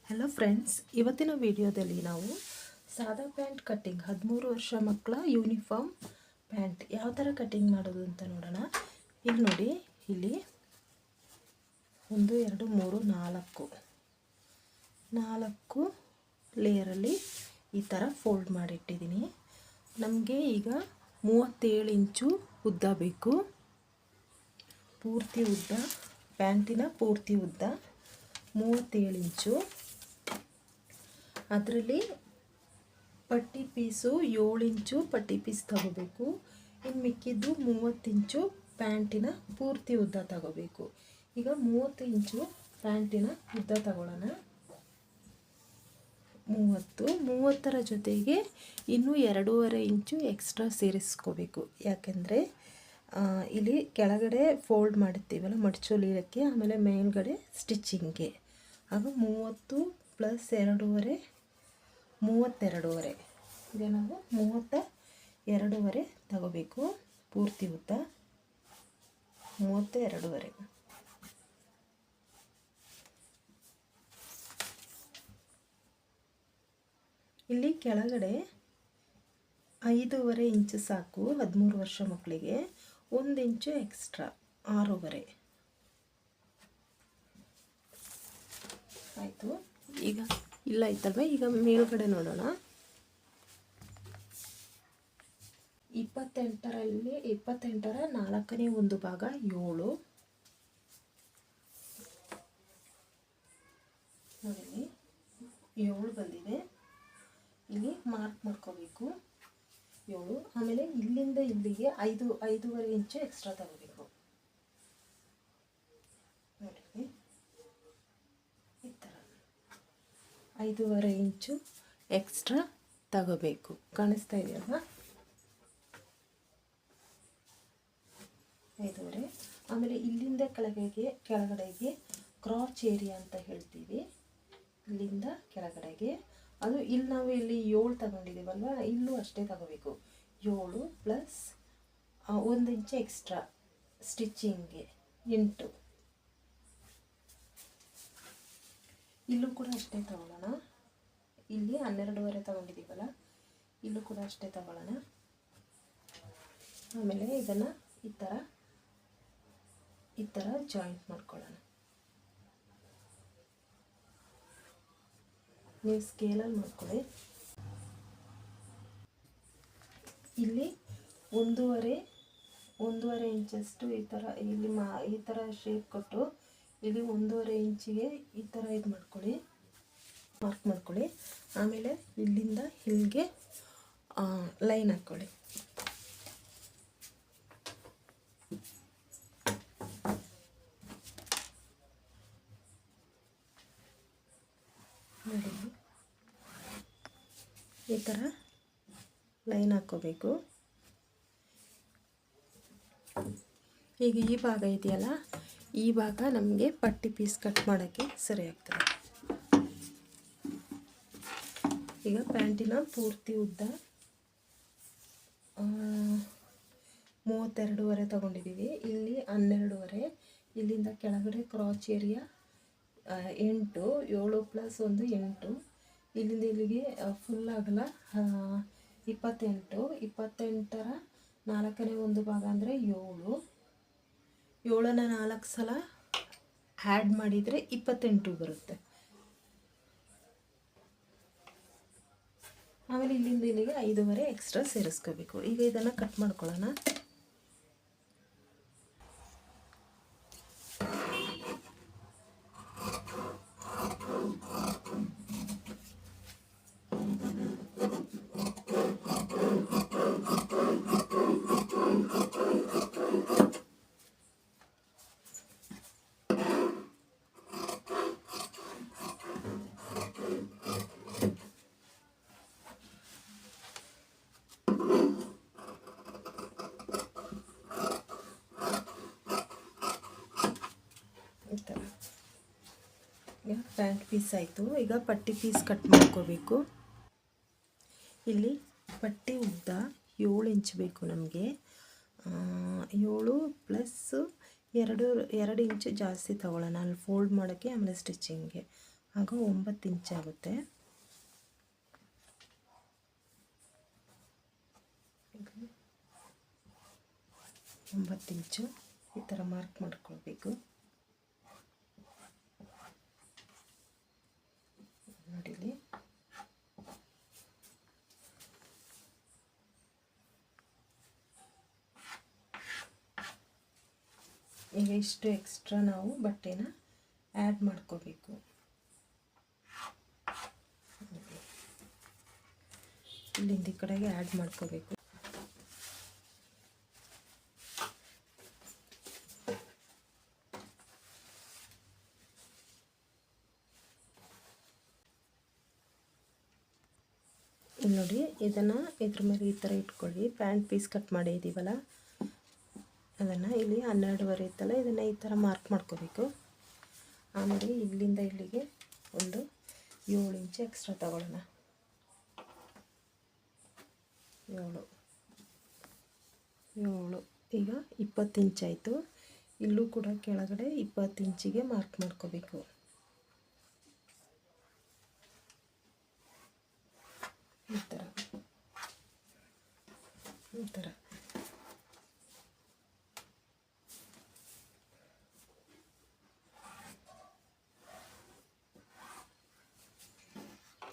Hello friends, ಇವತ್ತಿನ ವಿಡಿಯೋದಲ್ಲಿ ನಾವು ಸಾದಾ ಪ್ಯಾಂಟ್ ಕಟ್ಟಿಂಗ್ 13 ವರ್ಷ ಮಕ್ಕಳ ಯೂನಿಫಾರ್ಮ್ ಪ್ಯಾಂಟ್ ಯಾವ ಥರ ಕಟ್ಟಿಂಗ್ ಮಾಡೋದು ಅಂತ ನೋಡೋಣ. ಇಲ್ಲಿ ನೋಡಿ, ಇಲ್ಲಿ 1 2 3 4 ಲೇಯರಲ್ಲಿ ಈ ಥರ ಫೋಲ್ಡ್ ಮಾಡಿಟ್ಟಿದ್ದೀನಿ. ನಮಗೆ ಈಗ 37 ಇಂಚು ಉದ್ದ ಬೇಕು. ಪೂರ್ತಿ ಉದ್ದ, ಪ್ಯಾಂಟಿನ ಪೂರ್ತಿ ಉದ್ದ 37 ಇಂಚು. ಅದರಲ್ಲಿ ಪಟ್ಟಿ ಪೀಸು 7 ಇಂಚು ಪಟ್ಟಿ ಪೀಸ್ ತಗೋಬೇಕು. ಇನ್ನು ಮಿಕ್ಕಿದ್ದು 30 ಇಂಚು ಪ್ಯಾಂಟಿನ ಪೂರ್ತಿ ಉದ್ದ ತಗೋಬೇಕು. ಈಗ 30 ಇಂಚು ಪ್ಯಾಂಟಿನ ಉದ್ದ ತಗೊಳ್ಳೋಣ. 30ರ ಜೊತೆಗೆ ಇನ್ನೂ 2.5 ಇಂಚು ಎಕ್ಸ್ಟ್ರಾ ಸೇರಿಸ್ಕೋಬೇಕು. ಯಾಕೆಂದರೆ ಇಲ್ಲಿ ಕೆಳಗಡೆ ಫೋಲ್ಡ್ ಮಾಡ್ತೀವಲ್ಲ ಮಡ್ಚೋಲಿಯೋಕ್ಕೆ, ಆಮೇಲೆ ಮೇಲ್ಗಡೆ ಸ್ಟಿಚ್ಚಿಂಗ್ಗೆ. ಆಗ 30 + 2.5 32.5. ಈಗ ನಾವು 32.5 ತಗೋಬೇಕು. ಪೂರ್ತಿ ಉದ್ದ 32.5. ಇಲ್ಲಿ ಕೆಳಗಡೆ 5.5 ಇಂಚು ಸಾಕು 13 ವರ್ಷ ಮಕ್ಕಳಿಗೆ. 1 ಇಂಚು ಎಕ್ಸ್ಟ್ರಾ 6.5 ಆಯಿತು. ಈಗ ಇಲ್ಲ ಆಯ್ತಲ್ವ. ಈಗ ಮೇಲ್ಗಡೆ ನೋಡೋಣ. 28ರ 4ನೇ 1 ಭಾಗ 7 ನೋಡಿ, 7 ಬಂದಿದೆ. ಇಲ್ಲಿ ಮಾರ್ಕ್ ಮಾಡ್ಕೋಬೇಕು 7. ಆಮೇಲೆ ಇಲ್ಲಿಂದ ಇಲ್ಲಿಗೆ 5.5 ಇಂಚು ಎಕ್ಸ್ಟ್ರಾ ತಗೋಬೇಕು. ನೋಡಿ, ಈ ಥರ 5.5 ಇಂಚು ಎಕ್ಸ್ಟ್ರಾ ತಗೋಬೇಕು. ಕಾಣಿಸ್ತಾ ಇದೆಯಲ್ವಾ? 5.5. ಆಮೇಲೆ ಇಲ್ಲಿಂದ ಕೆಳಗಡೆಗೆ ಕ್ರಾಚ್ ಏರಿಯಾ ಅಂತ ಹೇಳ್ತೀವಿ. ಇಲ್ಲಿಂದ ಕೆಳಗಡೆಗೆ ಅದು ಇಲ್ಲಿ ನಾವು ಇಲ್ಲಿ 7 ತಗೊಂಡಿದ್ದೀವಲ್ವ, ಇಲ್ಲೂ ಅಷ್ಟೇ ತಗೋಬೇಕು. 7 + 1 ಇಂಚು ಎಕ್ಸ್ಟ್ರಾ ಸ್ಟಿಚ್ಚಿಂಗ್ಗೆ 8. ಇಲ್ಲೂ ಕೂಡ ಅಷ್ಟೇ ತಗೊಳ್ಳೋಣ. ಇಲ್ಲಿ 12.5 ತಗೊಂಡಿದ್ದೀವಲ್ಲ, ಇಲ್ಲೂ ಕೂಡ ಅಷ್ಟೇ ತಗೊಳ್ಳೋಣ. ಆಮೇಲೆ ಇದನ್ನು ಈ ಥರ ಜಾಯಿಂಟ್ ಮಾಡ್ಕೊಳ್ಳೋಣ. ನೀವು ಸ್ಕೇಲಲ್ಲಿ ಮಾಡ್ಕೊಳ್ಳಿ. ಇಲ್ಲಿ 1.5 ಇಂಚಷ್ಟು ಈ ಥರ ಇಲ್ಲಿ ಈ ಥರ ಶೇಪ್ ಕೊಟ್ಟು ಇಲ್ಲಿ 1.5 ಇಂಚಿಗೆ ಈ ಥರ ಇದು ಮಾಡ್ಕೊಳ್ಳಿ, ಮಾರ್ಕ್ ಮಾಡ್ಕೊಳ್ಳಿ. ಆಮೇಲೆ ಇಲ್ಲಿಂದ ಇಲ್ಲಿಗೆ ಲೈನ್ ಹಾಕ್ಕೊಳ್ಳಿ. ನೋಡಿ, ಈ ಥರ ಲೈನ್ ಹಾಕ್ಕೋಬೇಕು. ಈಗ ಈ ಭಾಗ ಇದೆಯಲ್ಲ, ಈ ಭಾಗ ನಮಗೆ ಪಟ್ಟಿ ಪೀಸ್ ಕಟ್ ಮಾಡೋಕ್ಕೆ ಸರಿ ಆಗ್ತದೆ. ಈಗ ಪ್ಯಾಂಟಿನ ಪೂರ್ತಿ ಉದ್ದ 32.5 ತಗೊಂಡಿದ್ದೀವಿ. ಇಲ್ಲಿ 12.5. ಇಲ್ಲಿಂದ ಕೆಳಗಡೆ ಕ್ರಾಚ್ ಏರಿಯಾ 8. 7 + 1 8. ಇಲ್ಲಿಂದ ಇಲ್ಲಿಗೆ ಫುಲ್ ಆಗಲ್ಲ 28. 28ರ 4ನೇ 1 ಭಾಗ ಅಂದರೆ 7. 7ನ 4 ಸಲ ಆ್ಯಡ್ ಮಾಡಿದರೆ 28 ಬರುತ್ತೆ. ಆಮೇಲೆ ಇಲ್ಲಿಂದ ಇಲ್ಲಿಗೆ 5.5 ಎಕ್ಸ್ಟ್ರಾ ಸೇರಿಸ್ಕೋಬೇಕು. ಈಗ ಇದನ್ನು ಕಟ್ ಮಾಡ್ಕೊಳ್ಳೋಣ. ಈ ಥರ ಪ್ಯಾಂಟ್ ಪೀಸ್ ಆಯಿತು. ಈಗ ಪಟ್ಟಿ ಪೀಸ್ ಕಟ್ ಮಾಡ್ಕೋಬೇಕು. ಇಲ್ಲಿ ಪಟ್ಟಿ ಉದ್ದ 7 ಇಂಚ್ ಬೇಕು ನಮಗೆ. 7 + 2 ಇಂಚು ಜಾಸ್ತಿ ತಗೊಳ್ಳೋಣ ಅಲ್ಲಿ ಫೋಲ್ಡ್ ಮಾಡೋಕ್ಕೆ, ಆಮೇಲೆ ಸ್ಟಿಚ್ಚಿಂಗ್ಗೆ. ಆಗ 9 ಇಂಚ್ ಆಗುತ್ತೆ. 9 ಇಂಚು ಈ ಥರ ಮಾರ್ಕ್ ಮಾಡ್ಕೊಳ್ಬೇಕು. ನೋಡಿಲಿ, ಈಗ ಇಷ್ಟು ಎಕ್ಸ್ಟ್ರಾ ನಾವು ಬಟ್ಟೆನ ಆ್ಯಡ್ ಮಾಡ್ಕೋಬೇಕು. ಇಲ್ಲಿಂದ ಈ ಕಡೆಗೆ ಆ್ಯಡ್ ಮಾಡ್ಕೋಬೇಕು. ಇಲ್ಲಿ ನೋಡಿ, ಇದನ್ನು ಇದ್ರ ಮೇಲೆ ಈ ಥರ ಇಟ್ಕೊಳ್ಳಿ. ಪ್ಯಾಂಟ್ ಪೀಸ್ ಕಟ್ ಮಾಡಿದ್ದೀವಲ್ಲ ಅದನ್ನು ಇಲ್ಲಿ 12.5 ಇತ್ತಲ್ಲ, ಇದನ್ನು ಈ ಥರ ಮಾರ್ಕ್ ಮಾಡ್ಕೋಬೇಕು. ಆಮೇಲೆ ಇಲ್ಲಿಂದ ಇಲ್ಲಿಗೆ ಒಂದು 7 ಇಂಚ್ ಎಕ್ಸ್ಟ್ರಾ ತಗೊಳ್ಳೋಣ. 7 ಈಗ 20 ಇಂಚ್ ಆಯಿತು. ಇಲ್ಲೂ ಕೂಡ ಕೆಳಗಡೆ 20 ಇಂಚಿಗೆ ಮಾರ್ಕ್ ಮಾಡ್ಕೋಬೇಕು. ಈ ಥರ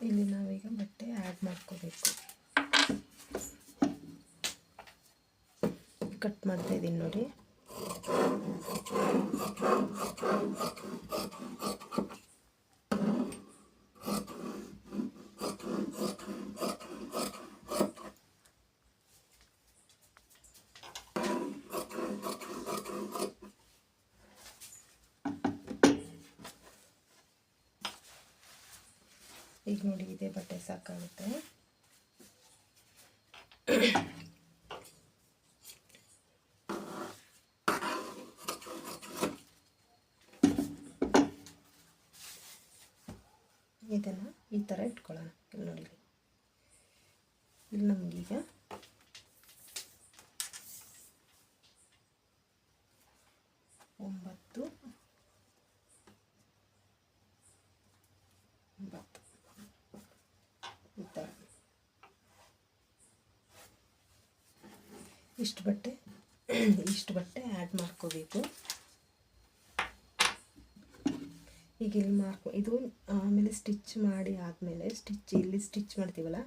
ಇಲ್ಲಿ ನಾವೀಗ ಬಟ್ಟೆ ಆ್ಯಡ್ ಮಾಡ್ಕೋಬೇಕು. ಕಟ್ ಮಾಡ್ತಾ ಇದ್ದೀನಿ ನೋಡಿ. ಈಗ ನೋಡಿ, ಇದೇ ಬಟ್ಟೆ ಸಾಕಾಗುತ್ತೆ. ಇದನ್ನು ಈ ಥರ ಇಟ್ಕೊಳ್ಳೋಣ. ಇಲ್ಲಿ ನೋಡಿ, ಇಲ್ಲಿ ನಮಗೀಗ 9 ಈ ಥರ ಇಷ್ಟು ಬಟ್ಟೆ ಆ್ಯಡ್ ಮಾಡ್ಕೋಬೇಕು. ಈಗ ಇಲ್ಲಿ ಇದು ಆಮೇಲೆ ಸ್ಟಿಚ್ ಮಾಡಿ ಆದಮೇಲೆ ಇಲ್ಲಿ ಸ್ಟಿಚ್ ಮಾಡ್ತೀವಲ್ಲ,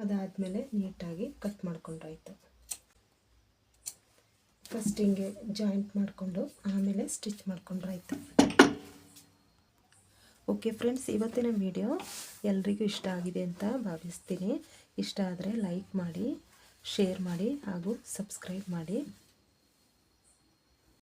ಅದಾದಮೇಲೆ ನೀಟಾಗಿ ಕಟ್ ಮಾಡ್ಕೊಂಡ್ರಾಯ್ತು. ಫಸ್ಟ್ ಹಿಂಗೆ ಜಾಯಿಂಟ್ ಮಾಡಿಕೊಂಡು ಆಮೇಲೆ ಸ್ಟಿಚ್ ಮಾಡ್ಕೊಂಡ್ರಾಯ್ತು. ಓಕೆ ಫ್ರೆಂಡ್ಸ್, ಇವತ್ತಿನ ವಿಡಿಯೋ ಎಲ್ರಿಗೂ ಇಷ್ಟ ಆಗಿದೆ ಅಂತ ಭಾವಿಸ್ತೀನಿ. ಇಷ್ಟ ಆದರೆ ಲೈಕ್ ಮಾಡಿ, ಶೇರ್ ಮಾಡಿ ಹಾಗೂ ಸಬ್ಸ್ಕ್ರೈಬ್ ಮಾಡಿ.